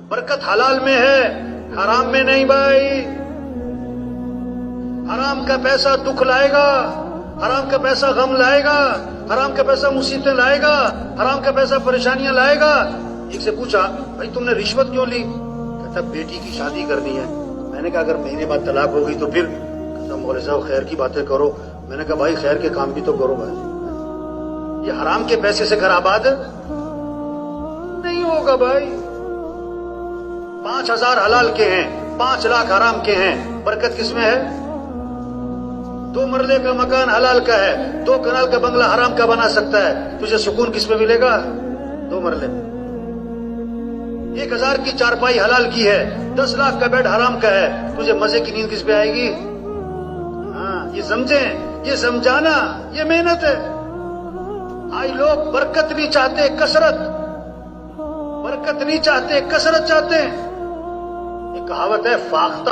برکت حلال میں ہے، حرام میں نہیں بھائی. حرام کا پیسہ دکھ لائے گا، حرام کا پیسہ غم لائے گا، حرام کا پیسہ مصیبتیں لائے گا، حرام کا پیسہ پریشانیاں لائے گا. ایک سے پوچھا بھائی تم نے رشوت کیوں لی؟ کہتا بیٹی کی شادی کرنی ہے. میں نے کہا اگر مہینے بعد طلاق ہو گئی تو پھر؟ کہتا مولوی صاحب خیر کی باتیں کرو. میں نے کہا بھائی خیر کے کام بھی تو کرو بھائی. یہ حرام کے پیسے سے گھر آباد نہیں ہوگا بھائی. 5,000 حلال کے ہیں، 5 لاکھ حرام کے ہیں. برکت کس میں ہے؟ 2 مرلے کا مکان حلال کا ہے، 2 کنال کا بنگلہ حرام کا بنا سکتا ہے. تجھے سکون کس میں ملے گا؟ 2 مرلے. 1,000 کی چارپائی حلال کی ہے، 10 لاکھ کا بیڈ حرام کا ہے. تجھے مزے کی نیند کس پہ آئے گی؟ یہ سمجھیں، یہ سمجھانا یہ محنت ہے. آج لوگ برکت نہیں چاہتے، کثرت. برکت نہیں چاہتے، کثرت چاہتے ہیں. یہ کہاوت ہے فاختہ